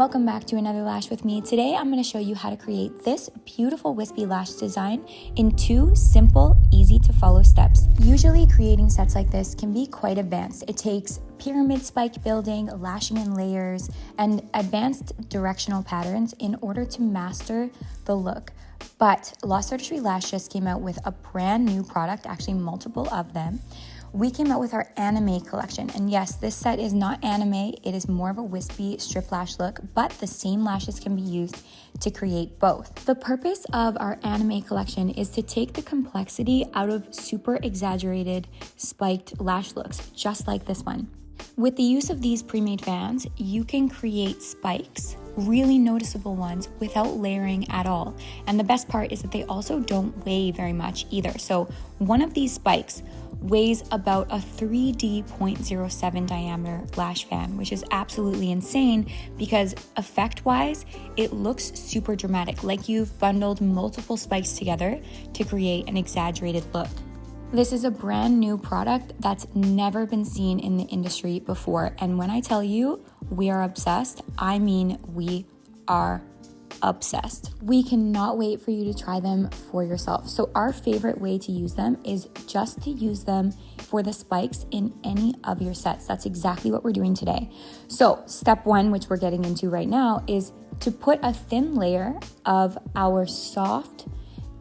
Welcome back to another lash with me. Today I'm going to show you how to create this beautiful wispy lash design in 2 simple, easy to follow steps. Usually creating sets like this can be quite advanced. It takes pyramid spike building, lashing in layers, and advanced directional patterns in order to master the look. But Artistry Lash just came out with a brand new product, actually multiple of them. We came out with our Handmade collection, and yes, this set is not anime, it is more of a wispy strip lash look, but the same lashes can be used to create both. The purpose of our Handmade collection is to take the complexity out of super exaggerated spiked lash looks, just like this one. With the use of these pre-made fans, you can create spikes, really noticeable ones, without layering at all. And the best part is that they also don't weigh very much either. So one of these spikes weighs about a 3D 0.07 diameter lash fan, which is absolutely insane because effect-wise, it looks super dramatic, like you've bundled multiple spikes together to create an exaggerated look. This is a brand new product that's never been seen in the industry before. And when I tell you we are obsessed, I mean we are obsessed. We cannot wait for you to try them for yourself. So our favorite way to use them is just to use them for the spikes in any of your sets. That's exactly what we're doing today. So step 1, which we're getting into right now, is to put a thin layer of our soft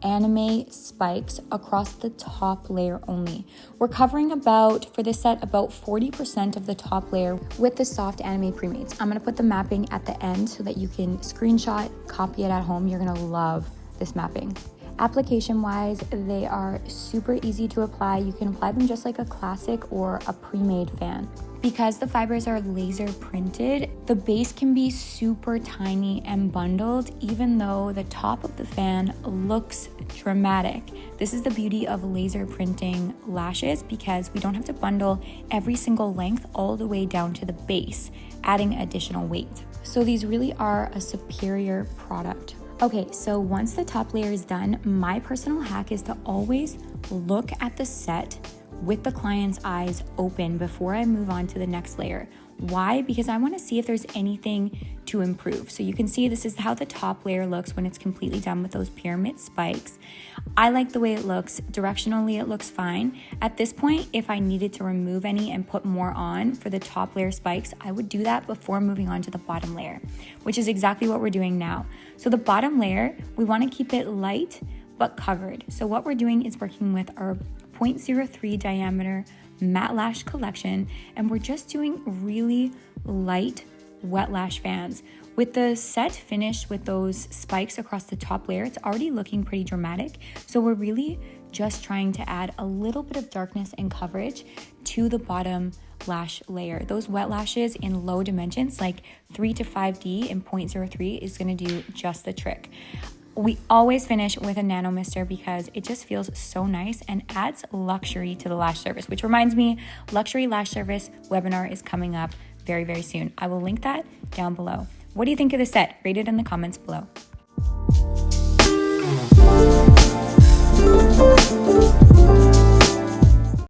anime spikes across the top layer only. We're covering for this set, about 40% of the top layer with the soft anime pre-mades. I'm gonna put the mapping at the end so that you can screenshot, copy it at home. You're gonna love this mapping. Application wise, they are super easy to apply. You can apply them just like a classic or a pre-made fan. Because the fibers are laser printed, the base can be super tiny and bundled, even though the top of the fan looks dramatic. This is the beauty of laser printing lashes, because we don't have to bundle every single length all the way down to the base, adding additional weight. So these really are a superior product. Okay, so once the top layer is done, my personal hack is to always look at the set with the client's eyes open before I move on to the next layer. Why? Because I want to see if there's anything to improve. So you can see this is how the top layer looks when it's completely done with those pyramid spikes. I like the way it looks. Directionally, it looks fine. At this point, if I needed to remove any and put more on for the top layer spikes, I would do that before moving on to the bottom layer, which is exactly what we're doing now. So the bottom layer, we want to keep it light but covered. So what we're doing is working with our 0.03 diameter matte lash collection, and we're just doing really light wet lash fans. With the set finished with those spikes across the top layer, it's already looking pretty dramatic. So we're really just trying to add a little bit of darkness and coverage to the bottom lash layer. Those wet lashes in low dimensions, like 3 to 5D and 0.03, is gonna do just the trick. We always finish with a Nano Mister because it just feels so nice and adds luxury to the lash service, which reminds me, luxury lash service webinar is coming up very, very soon. I will link that down below. What do you think of the set? Rate it in the comments below.